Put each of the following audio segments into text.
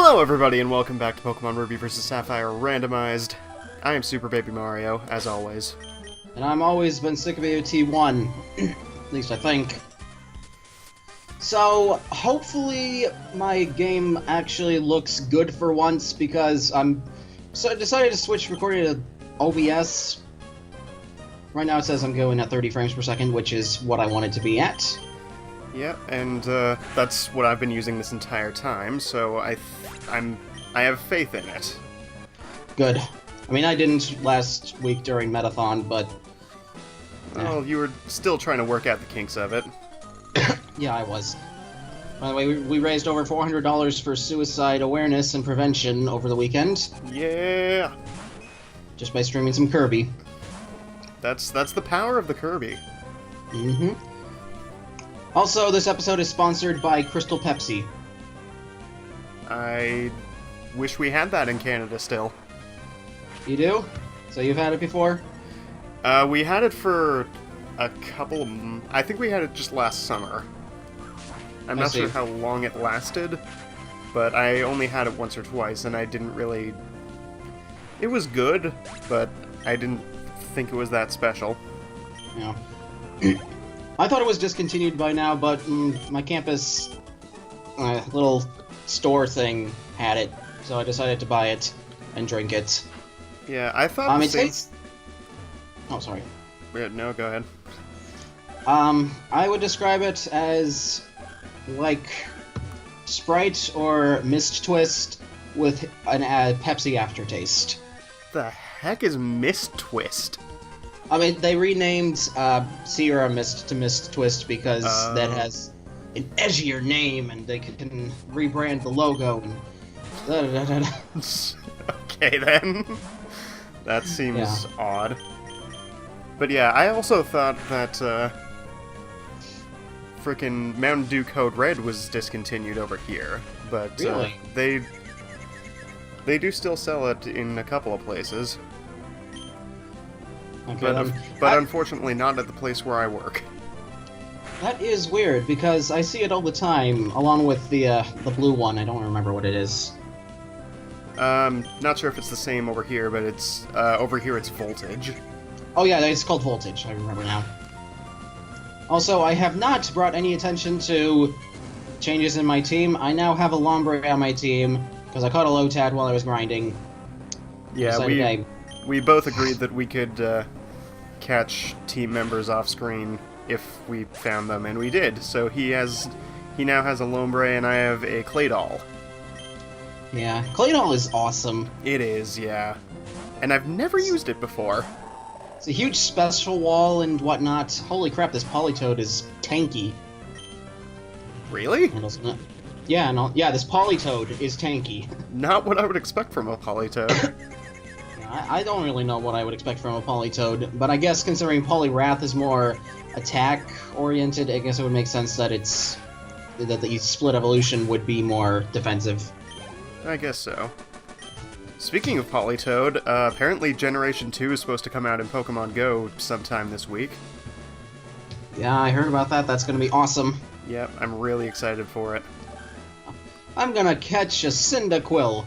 Hello everybody and welcome back to Pokemon Ruby vs. Sapphire Randomized. I am Super Baby Mario, as always. And I'm always been sick of AOT1. At least I think. So, hopefully my game actually looks good for once, because I decided to switch recording to OBS. Right now it says I'm going at 30 frames per second, which is what I want it to be at. Yeah, and that's what I've been using this entire time, so I have faith in it. Good. I mean, I didn't last week during Metathon, but... Well, you were still trying to work out the kinks of it. Yeah, I was. By the way, we raised over $400 for suicide awareness and prevention over the weekend. Yeah! Just by streaming some Kirby. That's the power of the Kirby. Mm-hmm. Also, this episode is sponsored by Crystal Pepsi. I wish we had that in Canada still. You do? So you've had it before? We had it for a couple... I think we had it just last summer. I'm not sure how long it lasted, but I only had it once or twice, and I didn't really... It was good, but I didn't think it was that special. Yeah. I thought it was discontinued by now, but my campus little store thing had it, so I decided to buy it and drink it. Yeah, I thought it tastes... Oh, sorry. No, go ahead. I would describe it as like Sprite or Mist Twist with an Pepsi aftertaste. The heck is Mist Twist? I mean, they renamed Sierra Mist to Mist Twist because that has an edgier name, and they can rebrand the logo and Okay, then. That seems odd. But yeah, I also thought that frickin' Mountain Dew Code Red was discontinued over here, but really? They do still sell it in a couple of places. Okay, but unfortunately not at the place where I work. That is weird, because I see it all the time, along with the blue one. I don't remember what it is. Not sure if it's the same over here, but it's over here it's Voltage. Oh yeah, it's called Voltage, I remember now. Also, I have not brought any attention to changes in my team. I now have a Lombre on my team, because I caught a Lotad while I was grinding. Yeah, we both agreed that we could catch team members off screen if we found them, and we did. So he now has a Lombre, and I have a Claydol. Yeah, Claydol is awesome. It is, yeah. And I've never used it before. It's a huge special wall and whatnot. Holy crap, this Politoed is tanky. Really? Yeah, no, yeah, this Politoed is tanky. Not what I would expect from a Politoed. I don't really know what I would expect from a Politoed, but I guess considering Poliwrath is more attack-oriented, I guess it would make sense that that the split evolution would be more defensive. I guess so. Speaking of Politoed, apparently Generation 2 is supposed to come out in Pokemon Go sometime this week. Yeah, I heard about that. That's gonna be awesome. Yep, I'm really excited for it. I'm gonna catch a Cyndaquil.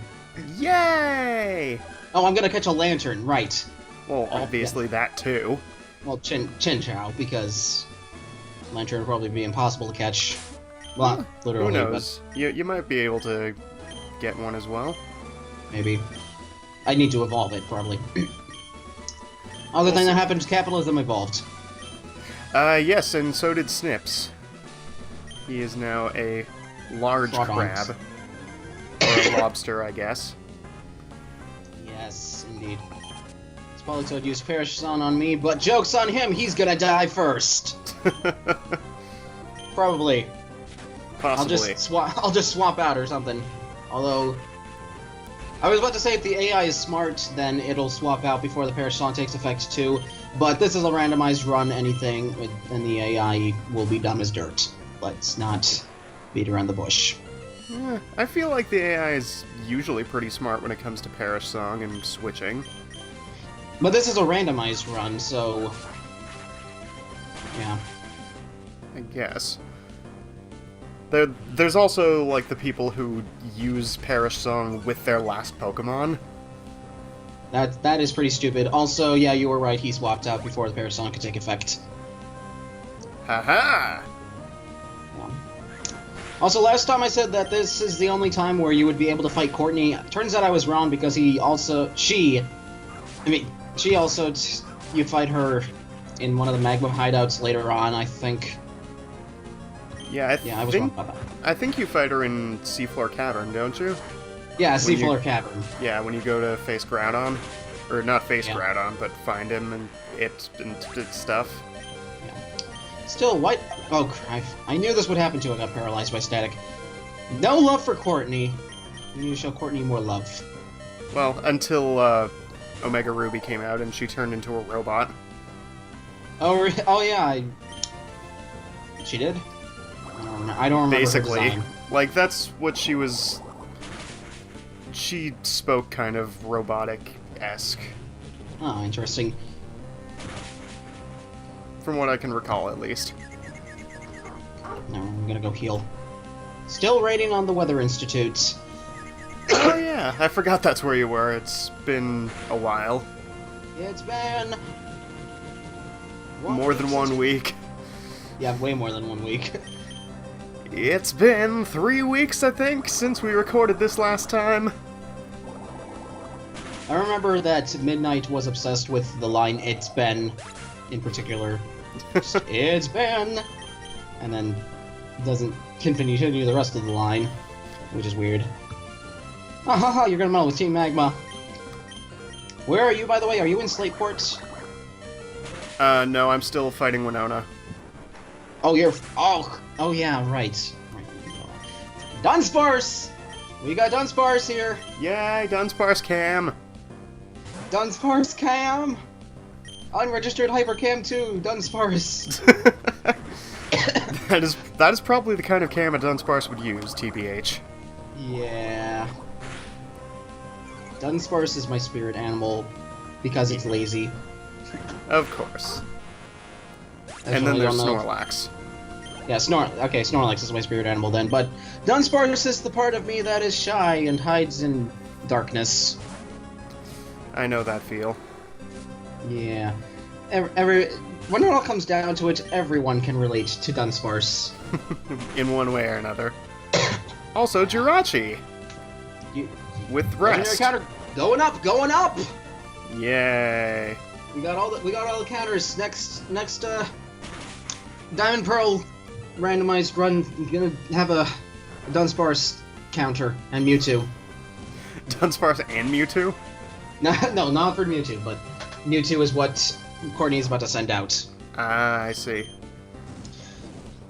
Yay! Oh, I'm gonna catch a Lantern, right. Well, obviously that too. Well, Chinchou, because Lantern would probably be impossible to catch. Well, literally, who knows? But... You might be able to get one as well. Maybe. I need to evolve it, probably. Other thing that happened is capitalism evolved. Yes, and so did Snips. He is now a large crab. Or a lobster, I guess. Yes, indeed. This Politoed used Perish Sun on me, but joke's on him, he's gonna die first! Probably. Possibly. I'll just swap out or something. Although... I was about to say if the AI is smart, then it'll swap out before the Perish Sun takes effect too, but this is a randomized run, anything, and the AI will be dumb as dirt. Let's not beat around the bush. Yeah, I feel like the AI is usually pretty smart when it comes to Perish Song and switching. But this is a randomized run, so... yeah. I guess. There's also, like, the people who use Perish Song with their last Pokemon. That is pretty stupid. Also, yeah, you were right, he swapped out before the Perish Song could take effect. Haha! Yeah. Also, last time I said that this is the only time where you would be able to fight Courtney. Turns out I was wrong because you fight her in one of the Magma hideouts later on, I think. Yeah, I was wrong about that. I think you fight her in Seafloor Cavern, don't you? Yeah, Seafloor Cavern. Yeah, when you go to face Groudon. Or not face Yeah. Groudon, but find him and its stuff. Still, what? Oh, crap. I knew this would happen too. I got paralyzed by static. No love for Courtney. You need to show Courtney more love. Well, until Omega Ruby came out and she turned into a robot. Oh yeah, she did? I don't remember Basically. her design. Like, that's what she was... She spoke kind of robotic-esque. Oh, interesting. From what I can recall, at least. No, I'm gonna go heal. Still raiding on the Weather Institute. Oh yeah, I forgot that's where you were. It's been a while. It's been... More than 1 week. Yeah, way more than 1 week. It's been 3 weeks, I think, since we recorded this last time. I remember that Midnight was obsessed with the line, "It's been," in particular. It's been! And then doesn't continue to do the rest of the line, which is weird. Ha ha ha, you're gonna meddle with Team Magma. Where are you, by the way? Are you in Slateport? No, I'm still fighting Winona. Oh, you're... Oh, yeah, right. Dunsparce! We got Dunsparce here! Yay, Dunsparce Cam! Dunsparce Cam! Unregistered Hypercam 2, Dunsparce! that is probably the kind of cam a Dunsparce would use, TBH. Yeah... Dunsparce is my spirit animal, because it's lazy. Of course. And then there's Snorlax. Yeah, Snorlax is my spirit animal then, but Dunsparce is the part of me that is shy and hides in darkness. I know that feel. Yeah. When it all comes down to it, everyone can relate to Dunsparce. In one way or another. Also, Jirachi! With rest. Counter going up! Yay. We got all the counters. Next Diamond Pearl randomized run. We're gonna have a Dunsparce counter and Mewtwo. Dunsparce and Mewtwo? No, not for Mewtwo, but Mewtwo is what Courtney's about to send out. Ah, I see.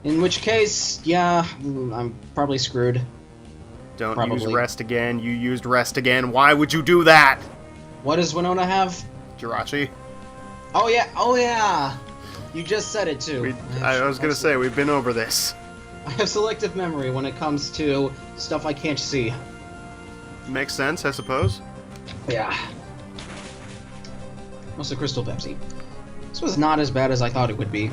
In which case, yeah, I'm probably screwed. Don't use rest again. You used rest again. Why would you do that? What does Winona have? Jirachi. Oh yeah! You just said it too. I was gonna say, we've been over this. I have selective memory when it comes to stuff I can't see. Makes sense, I suppose. Yeah. Also, Crystal Pepsi. This was not as bad as I thought it would be.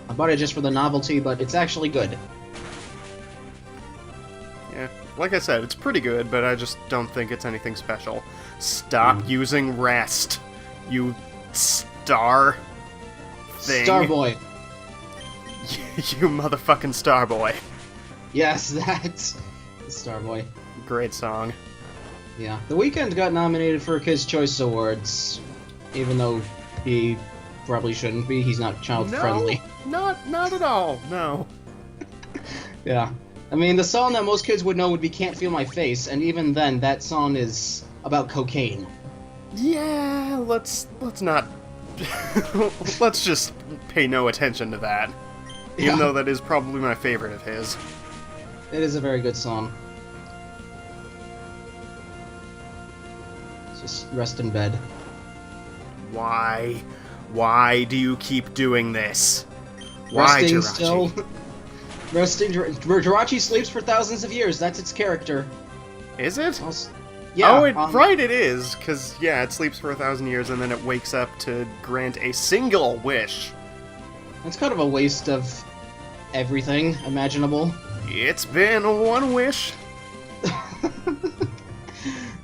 I bought it just for the novelty, but it's actually good. Yeah, like I said, it's pretty good, but I just don't think it's anything special. Stop using rest, you star thing. Starboy. You motherfucking Starboy. Yes, that's Starboy. Great song. Yeah. The Weeknd got nominated for Kids' Choice Awards, even though he probably shouldn't be. He's not child-friendly. No, not at all, no. Yeah. I mean, the song that most kids would know would be Can't Feel My Face, and even then, that song is about cocaine. Yeah, let's not... let's just pay no attention to that. Even though that is probably my favorite of his. It is a very good song. Just rest in bed. Why? Why do you keep doing this? Why, Resting Jirachi? still. Resting. Jirachi sleeps for thousands of years. That's its character. Is it? Yeah. Oh, right, it is. Because, yeah, it sleeps for 1,000 years and then it wakes up to grant a single wish. It's kind of a waste of everything imaginable. It's been one wish.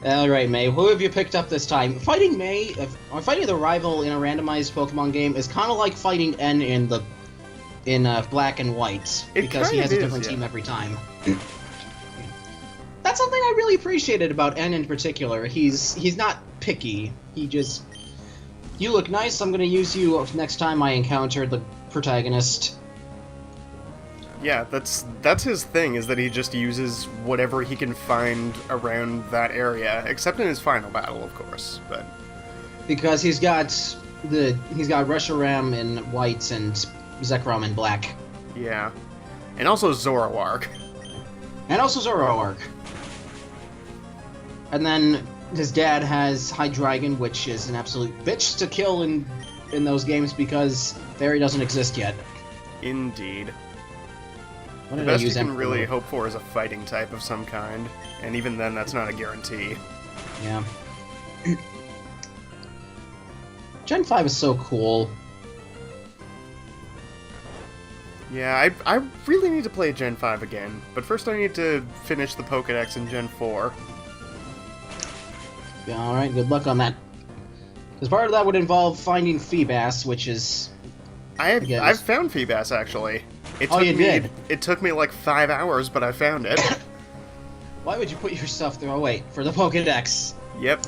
Alright, May, who have you picked up this time? Fighting May, or fighting the rival in a randomized Pokemon game is kind of like fighting N in Black and White, because he has a different team every time. That's something I really appreciated about N in particular. He's not picky. He just, you look nice, I'm gonna use you next time I encounter the protagonist. Yeah, that's his thing, is that he just uses whatever he can find around that area, except in his final battle, of course, but... Because he's got Reshiram in White and Zekrom in Black. Yeah. And also Zoroark. And also Zoroark. And then his dad has Hydreigon, which is an absolute bitch to kill in those games because Fairy doesn't exist yet. Indeed. The best you can really hope for is a fighting type of some kind, and even then that's not a guarantee. Yeah. Gen 5 is so cool. Yeah, I really need to play Gen 5 again, but first I need to finish the Pokédex in Gen 4. Yeah, alright, good luck on that. Because part of that would involve finding Feebas, which is... I've found Feebas, actually. It took me like 5 hours, but I found it. Why would you put yourself through... Oh, wait, for the Pokédex. Yep.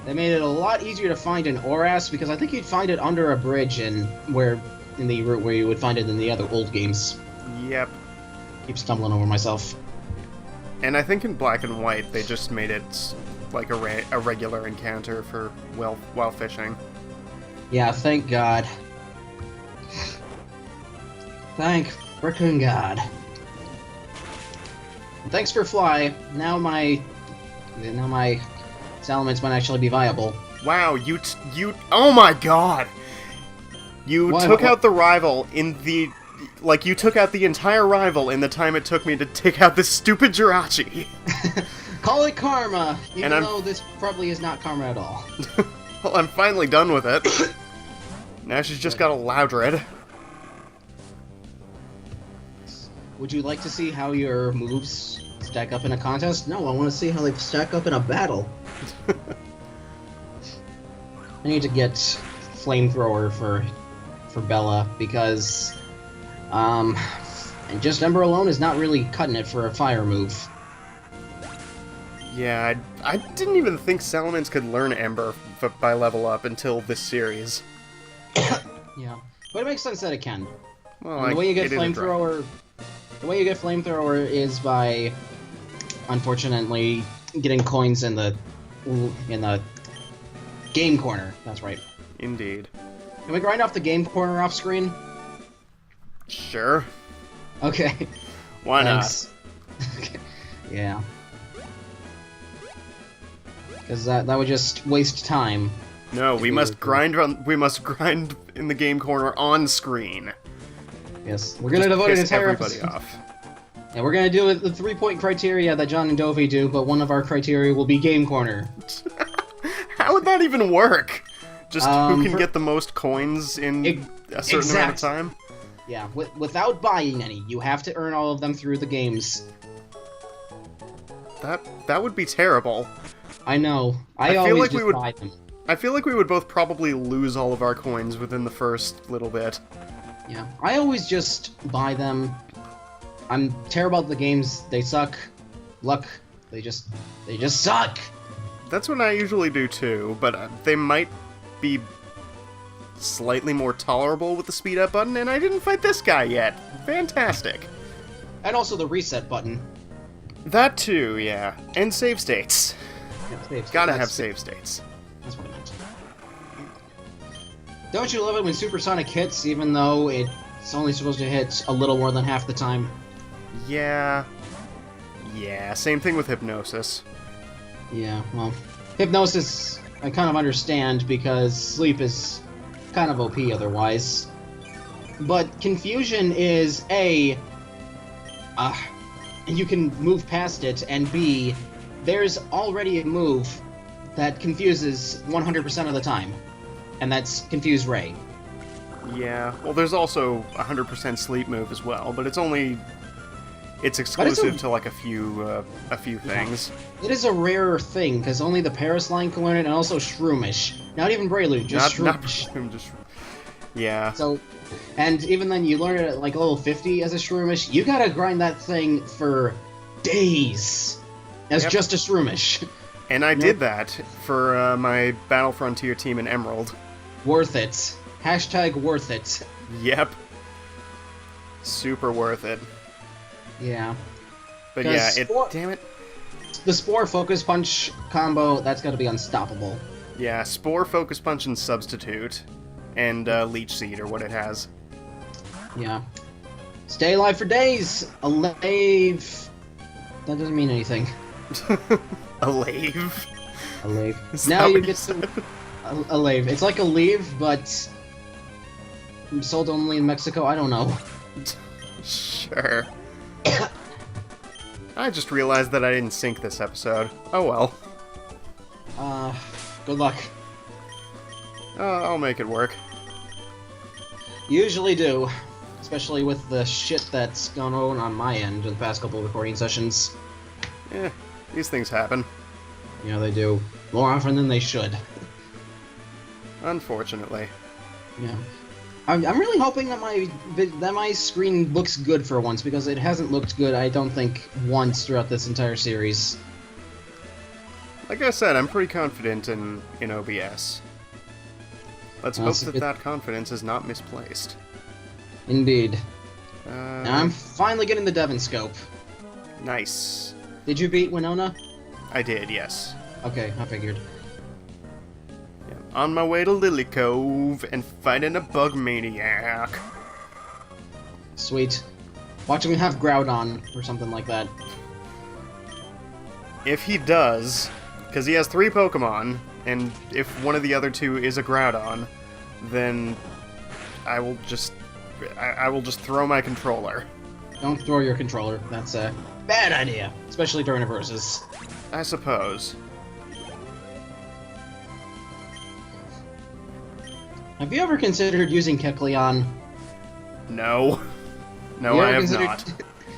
They made it a lot easier to find in Oras, because I think you'd find it under a bridge in the route where you would find it in the other old games. Yep. Keep stumbling over myself. And I think in Black and White, they just made it like a regular encounter for while fishing. Yeah, thank God. Thank frickin' God. And thanks for Fly. Now my Salamence might actually be viable. Wow, you oh my God! You took out the rival in the... Like, you took out the entire rival in the time it took me to take out this stupid Jirachi. Call it karma, even though this probably is not karma at all. Well, I'm finally done with it. Now she's just got a Loudred. Would you like to see how your moves stack up in a contest? No, I want to see how they stack up in a battle. I need to get Flamethrower for Bella, because and just Ember alone is not really cutting it for a fire move. Yeah, I didn't even think Salamence could learn Ember by level up until this series. Yeah, but it makes sense that it can. Well, the way you get Flamethrower, is by, unfortunately, getting coins in the game corner. That's right. Indeed. Can we grind off the game corner off screen? Sure. Okay. Why not? Yeah. Because that would just waste time. No, we must grind in the game corner on screen. Yes, we're gonna devote an entire everybody episode. off. And we're gonna do the 3-point criteria that John and Dovey do, but one of our criteria will be game corner. How would that even work? Just who can get the most coins in a certain amount of time? Yeah, without buying any. You have to earn all of them through the games. That would be terrible. I know. I feel always like just buy them. I feel like we would both probably lose all of our coins within the first little bit. Yeah, I always just buy them. I'm terrible at the games. They suck. Luck. They just suck. That's what I usually do too, but they might be slightly more tolerable with the speed up button, and I didn't fight this guy yet. Fantastic. And also the reset button. That too, yeah. And save states. Yeah, Gotta have save states. That's what I meant. Don't you love it when Supersonic hits, even though it's only supposed to hit a little more than half the time? Yeah. Yeah, same thing with Hypnosis. Yeah, well, Hypnosis I kind of understand, because Sleep is kind of OP otherwise. But Confusion is A, you can move past it, and B, there's already a move that confuses 100% of the time. And that's Confuse Ray. Yeah, well, there's also 100% sleep move as well, but it's exclusive to like a few things. It is a rare thing because only the Paris line can learn it, and also Shroomish. Not even Prelude, just Shroomish. Yeah. So, and even then, you learn it at like level 50 as a Shroomish. You gotta grind that thing for days as just a Shroomish. And I did that for my Battle Frontier team in Emerald. Worth it. Hashtag worth it. Yep. Super worth it. Yeah. But yeah, damn it. The Spore Focus Punch combo, that's gotta be unstoppable. Yeah, Spore, Focus Punch, and Substitute. And Leech Seed, or what it has. Yeah. Stay alive for days! Alive. That doesn't mean anything. Alive? Alive. Now you get some... Alive. It's like a leave, but... sold only in Mexico? I don't know. Sure. I just realized that I didn't sync this episode. Oh well. Good luck. I'll make it work. Usually do. Especially with the shit that's gone on my end in the past couple of recording sessions. Yeah, these things happen. Yeah, they do. More often than they should. Unfortunately. Yeah. I'm really hoping that my screen looks good for once, because it hasn't looked good, I don't think, once throughout this entire series. Like I said, I'm pretty confident in OBS. Let's hope that confidence is not misplaced. Indeed. Now I'm finally getting the Devon Scope. Nice. Did you beat Winona? I did, yes. Okay, I figured. Yeah. On my way to Lily Cove and fighting a bug maniac. Sweet. Watch him have Groudon or something like that. If he does, because he has 3 Pokemon, and if one of the other 2 is a Groudon, then I will just throw my controller. Don't throw your controller. That's a bad idea, especially during a versus. I suppose. Have you ever considered using Kecleon? No. No, I have not.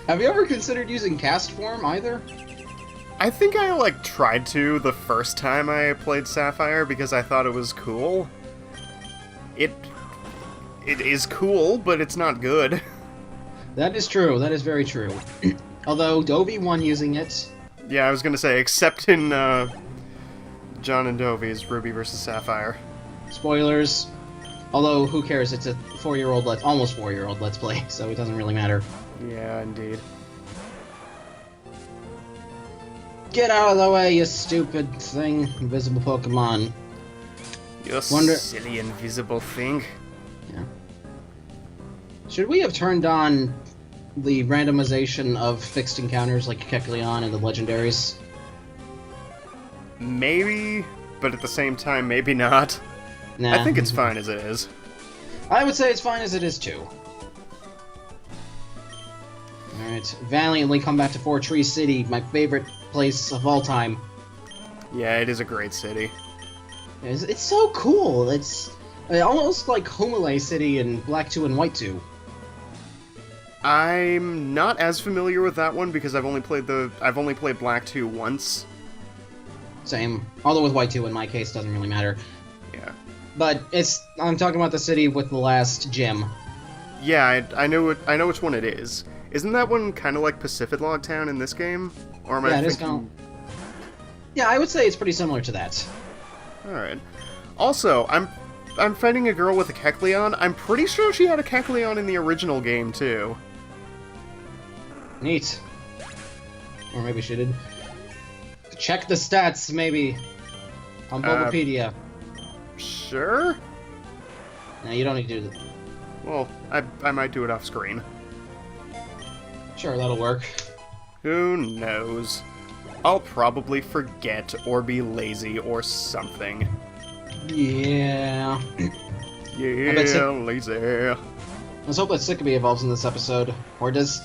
Have you ever considered using Cast Form either? I think I, tried to the first time I played Sapphire because I thought it was cool. It is cool, but it's not good. That is true. That is very true. Although, Dovey won using it. Yeah, I was gonna say, except in, John and Dovey's Ruby vs. Sapphire. Spoilers. Although, who cares? It's a 4-year-old almost 4-year-old Let's Play, so it doesn't really matter. Yeah, indeed. Get out of the way, you stupid thing. Invisible Pokemon. You silly invisible thing. Yeah. Should we have turned on the randomization of fixed encounters like Kecleon and the legendaries? Maybe, but at the same time, maybe not. Nah. I think it's fine as it is. I would say it's fine as it is, too. Alright, valiantly come back to Four Tree City, my favorite place of all time. Yeah, it is a great city. It's so cool. It's almost like Homele City in Black 2 and White 2. I'm not as familiar with that one because I've only played Black 2 once. Same. Although with White 2 in my case doesn't really matter. Yeah. But I'm talking about the city with the last gym. Yeah, I know which one it is. Isn't that one kind of like Pacific Town in this game? Or am I thinking... Yeah, I would say it's pretty similar to that. Alright. Also, I'm fighting a girl with a Kecleon. I'm pretty sure she had a Kecleon in the original game, too. Neat. Or maybe she did. Check the stats, maybe. On Bulbapedia. Sure? No, you don't need to do that. Well, I might do it off screen. Sure, that'll work. Who knows? I'll probably forget or be lazy or something. Yeah. Yeah, lazy. Let's hope that Sickabee evolves in this episode. Or does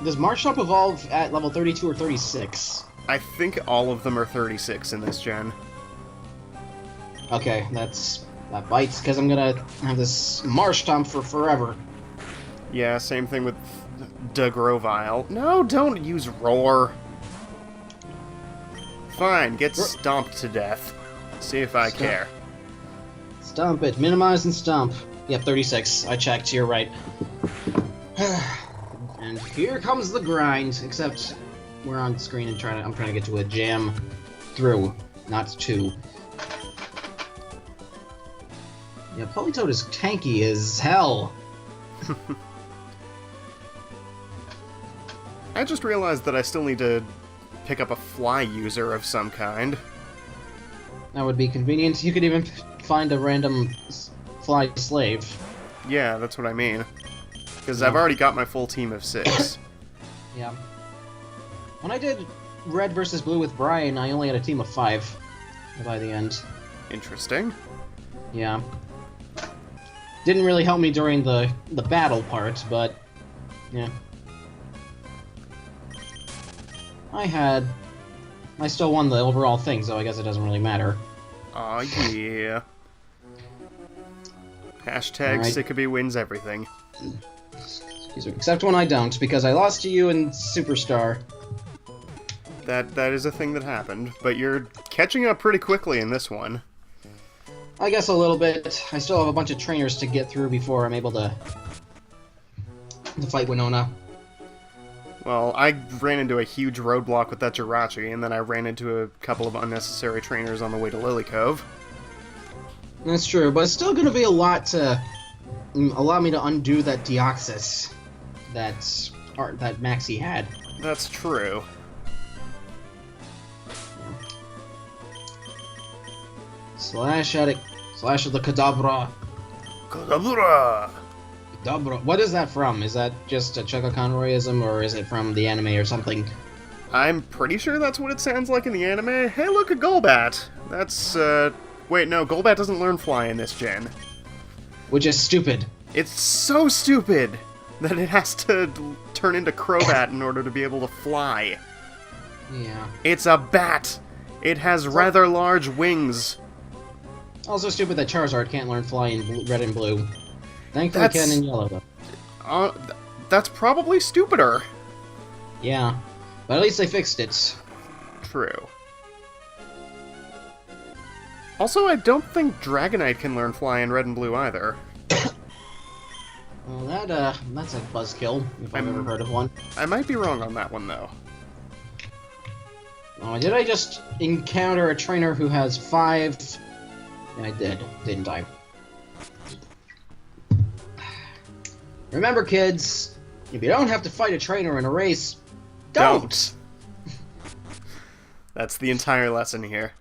Marshtomp evolve at level 32 or 36? I think all of them are 36 in this gen. Okay, that's That bites, because I'm gonna have this Marsh Stomp for forever. Yeah, same thing with the Grovile. No, don't use Roar. Fine, get stomped to death. See if I care. Stomp it. Minimize and stomp. Yep, 36. I checked. You're right. And here comes the grind. Except we're on screen and I'm trying to get to a jam through, not two. Yeah, Politoed is tanky as hell. I just realized that I still need to pick up a fly user of some kind. That would be convenient. You could even find a random fly slave. Yeah, that's what I mean. Because I've already got my full team of 6. Yeah. When I did Red versus Blue with Brian, I only had a team of 5 by the end. Interesting. Yeah. Didn't really help me during the battle part, but yeah. I still won the overall thing, so I guess it doesn't really matter. Aw, yeah. Hashtag Right. Sickaby wins everything. Excuse me. Except when I don't, because I lost to you in Superstar. That is a thing that happened, but you're catching up pretty quickly in this one. I guess a little bit. I still have a bunch of trainers to get through before I'm able to fight Winona. Well, I ran into a huge roadblock with that Jirachi, and then I ran into a couple of unnecessary trainers on the way to Lily Cove. That's true, but it's still going to be a lot to allow me to undo that Deoxys that Maxie had. That's true. Slash at it. Slash at the Kadabra. Kadabra! Kadabra. What is that from? Is that just a Chuck Conroyism, or is it from the anime or something? I'm pretty sure that's what it sounds like in the anime. Hey, look, a Golbat! That's, wait, no, Golbat doesn't learn Fly in this gen. Which is stupid. It's so stupid that it has to turn into Crobat in order to be able to fly. Yeah. It's a bat! It has rather large wings. Also stupid that Charizard can't learn Fly in Red and Blue. Thankfully it can in Yellow, though. That's probably stupider. Yeah. But at least they fixed it. True. Also, I don't think Dragonite can learn Fly in Red and Blue either. Well, that's a buzzkill, if I've ever heard of one. I might be wrong on that one, though. Oh, did I just encounter a trainer who has 5... Yeah, I did, didn't I? Remember, kids, if you don't have to fight a trainer in a race, don't! That's the entire lesson here.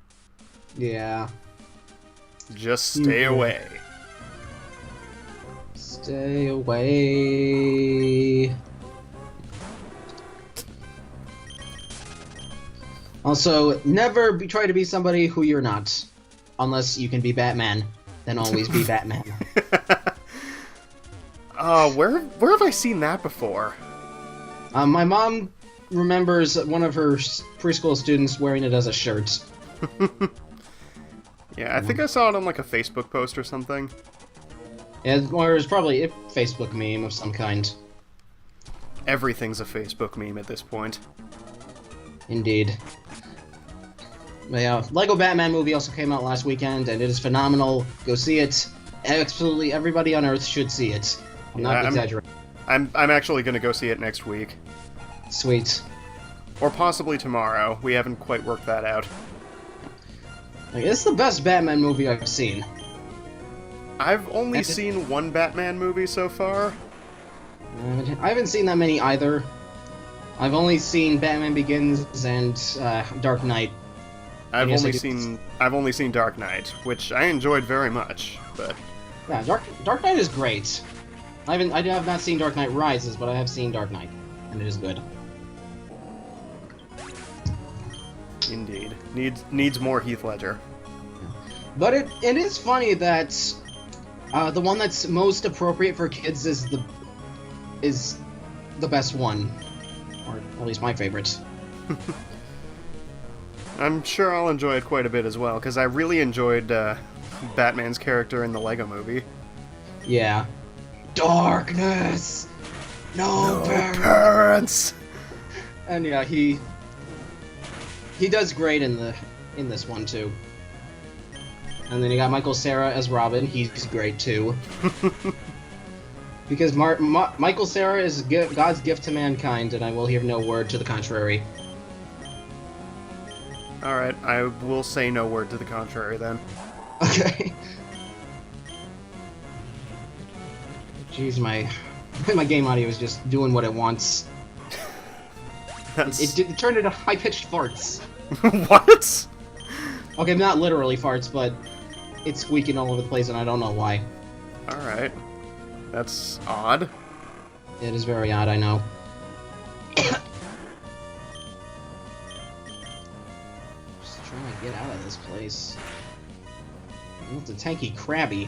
Yeah. Just stay away. Stay away. Also, never try to be somebody who you're not. Unless you can be Batman. Then always be Batman. Where have I seen that before? My mom remembers one of her preschool students wearing it as a shirt. Yeah, I think I saw it on like a Facebook post or something. Yeah, or it's probably a Facebook meme of some kind. Everything's a Facebook meme at this point. Indeed. But yeah, Lego Batman movie also came out last weekend, and it is phenomenal. Go see it. Absolutely everybody on Earth should see it. I'm not exaggerating. I'm actually going to go see it next week. Sweet. Or possibly tomorrow. We haven't quite worked that out. Like, it's the best Batman movie I've seen. I've only seen one Batman movie so far. I haven't seen that many either. I've only seen Batman Begins and Dark Knight. I've only seen Dark Knight, which I enjoyed very much, but yeah, Dark Knight is great. I have not seen Dark Knight Rises, but I have seen Dark Knight, and it is good. Indeed, needs more Heath Ledger. But it is funny that the one that's most appropriate for kids is the best one, or at least my favorite. I'm sure I'll enjoy it quite a bit as well, because I really enjoyed Batman's character in the Lego movie. Yeah. Darkness! No parents! And yeah, he does great in this one too. And then you got Michael Cera as Robin. He's great too. Because Michael Cera is God's gift to mankind, and I will hear no word to the contrary. Alright, I will say no word to the contrary then. Okay. Jeez, my game audio is just doing what it wants. It turned into high-pitched farts. What? Okay, not literally farts, but it's squeaking all over the place, and I don't know why. Alright. That's odd. It is very odd, I know. Just trying to get out of this place. It's a tanky Krabby.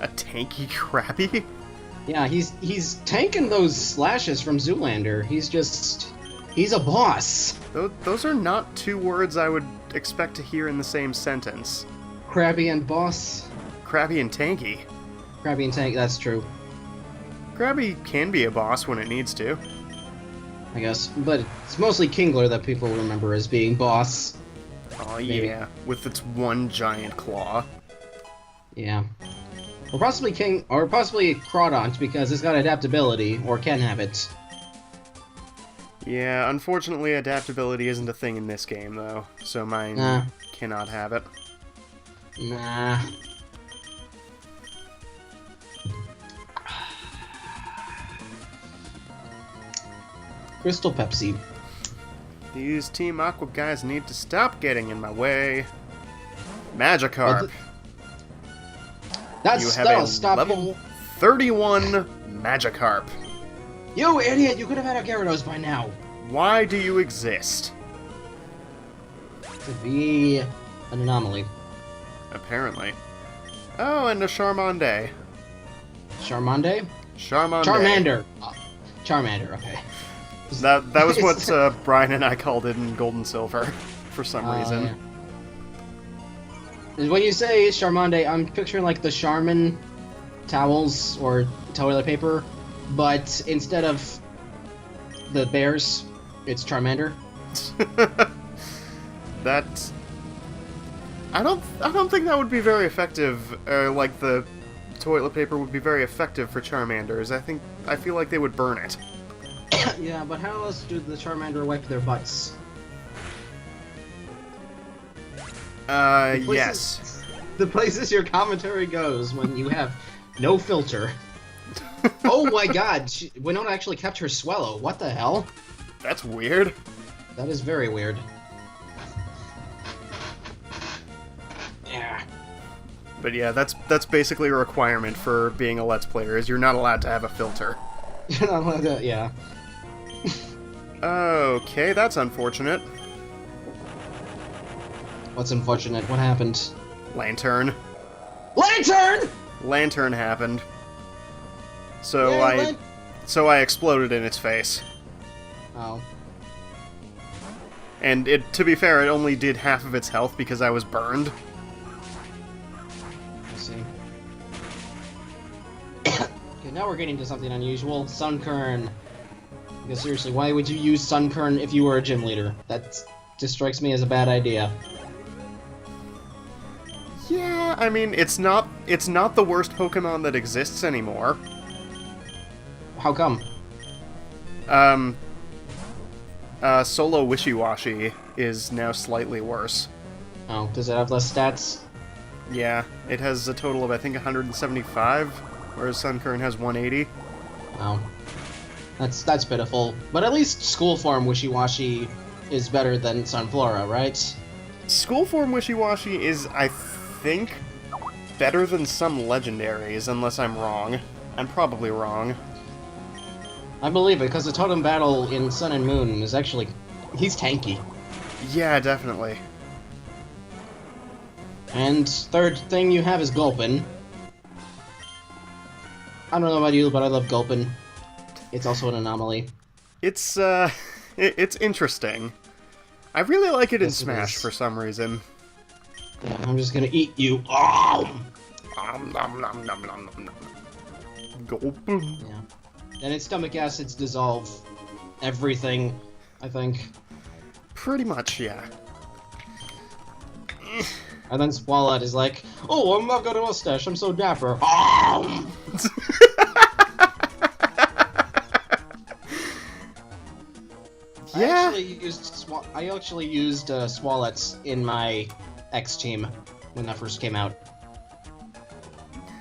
A tanky Krabby? Yeah, he's tanking those slashes from Zoolander. He's a boss. Those are not two words I would expect to hear in the same sentence. Krabby and boss. Krabby and tanky. Krabby and tank, that's true. Krabby can be a boss when it needs to. I guess, but it's mostly Kingler that people remember as being boss. Oh Maybe. yeah, with its one giant claw. Yeah. Or possibly Crawdont, because it's got adaptability, or can have it. Yeah, unfortunately adaptability isn't a thing in this game, though, so mine cannot have it. Nah. Crystal Pepsi. These Team Aqua guys need to stop getting in my way. Magikarp. That'll stop level 31 Magikarp. You idiot! You could have had a Gyarados by now. Why do you exist? To be an anomaly. Apparently. Oh, and a Charmander. Charmander? Charmander. Charmander. Charmander, okay. That was what Brian and I called it in Gold and Silver, for some reason. Yeah. When you say Charmander, I'm picturing like the Charmin towels or toilet paper, but instead of the bears, it's Charmander. That I don't think that would be very effective. Like the toilet paper would be very effective for Charmanders. I feel like they would burn it. Yeah, but how else do the Charmander wipe their butts? Yes. The places your commentary goes when you have no filter. Oh my god, Winona actually kept her Swellow. What the hell? That's weird. That is very weird. Yeah. But yeah, that's basically a requirement for being a Let's Player, is you're not allowed to have a filter. You're not allowed to, yeah. Okay, that's unfortunate. What's unfortunate? What happened? Lantern. Lantern! Lantern happened. So Yay, I exploded in its face. Oh. And to be fair, it only did half of its health because I was burned. Let's see. Okay, now we're getting to something unusual. Sunkern. Because seriously, why would you use Sunkern if you were a gym leader? That just strikes me as a bad idea. Yeah, I mean, it's not the worst Pokemon that exists anymore. How come? Solo Wishy-Washy is now slightly worse. Oh, does it have less stats? Yeah, it has a total of, I think, 175, whereas Sunkern has 180. Oh. That's pitiful. But at least School Form Wishy-Washy is better than Sunflora, right? School Form Wishy-Washy is, I think, better than some legendaries, unless I'm wrong. I'm probably wrong. I believe it, because the Totem Battle in Sun and Moon is actually... he's tanky. Yeah, definitely. And third thing you have is Gulpin. I don't know about you, but I love Gulpin. It's also an anomaly. It's interesting. I really like it in Yes, it Smash is. for some reason. Yeah, I'm just gonna eat you. Oh! Nom, nom, nom, nom, nom, nom. Gulp. Yeah. And its stomach acids dissolve everything, I think. Pretty much, yeah. And then Swallow is like, oh, I've got a mustache, I'm so dapper. Oh! Yeah. I actually used Swallets in my X team when that first came out.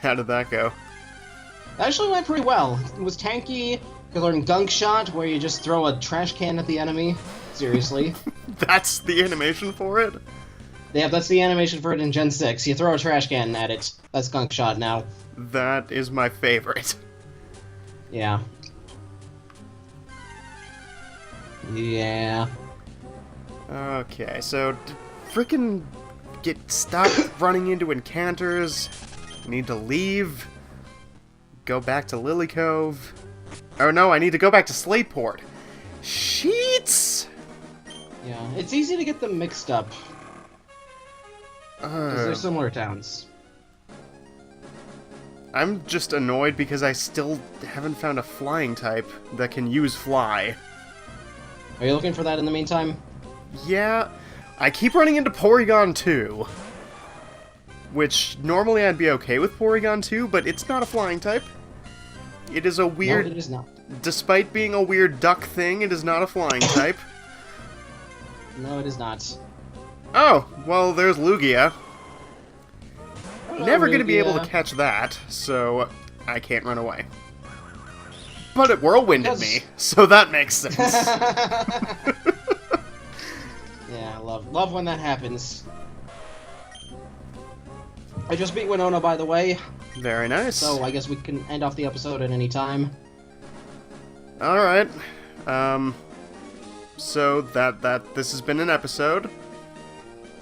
How did that go? It actually went pretty well. It was tanky. You could learn Gunk Shot, where you just throw a trash can at the enemy. Seriously. That's the animation for it? Yeah, that's the animation for it in Gen 6. You throw a trash can at it. That's Gunk Shot now. That is my favorite. Yeah. Yeah. Okay, so frickin' stop running into encounters. Need to leave. Go back to Lily Cove. Oh no, I need to go back to Slateport. Sheets! Yeah, it's easy to get them mixed up. Because they're similar towns. I'm just annoyed because I still haven't found a flying type that can use fly. Are you looking for that in the meantime? Yeah, I keep running into Porygon 2. Which, normally I'd be okay with Porygon 2, but it's not a flying type. It is a weird... No, it is not. Despite being a weird duck thing, it is not a flying type. No, it is not. Oh, well, there's Lugia. Hello, Never gonna be Lugia. able to catch that, so I can't run away. But it whirlwinded me, so that makes sense. Yeah, I love when that happens. I just beat Winona, by the way, Very nice. so I guess we can end off the episode at any time. Alright. So this has been an episode.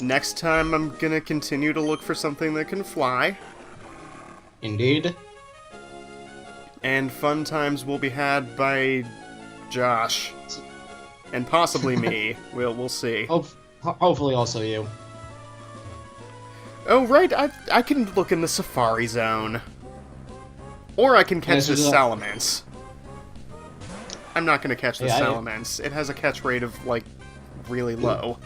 Next time I'm gonna continue to look for something that can fly. Indeed. And fun times will be had by Josh. And possibly me. We'll see. Hopefully also you. Oh, right, I can look in the Safari Zone. Or I can catch the Salamence. I'm not gonna catch the Salamence. It has a catch rate of, like, really low.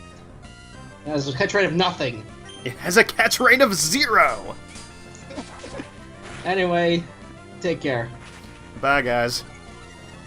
It has a catch rate of nothing. It has a catch rate of 0! Anyway, take care. Bye, guys.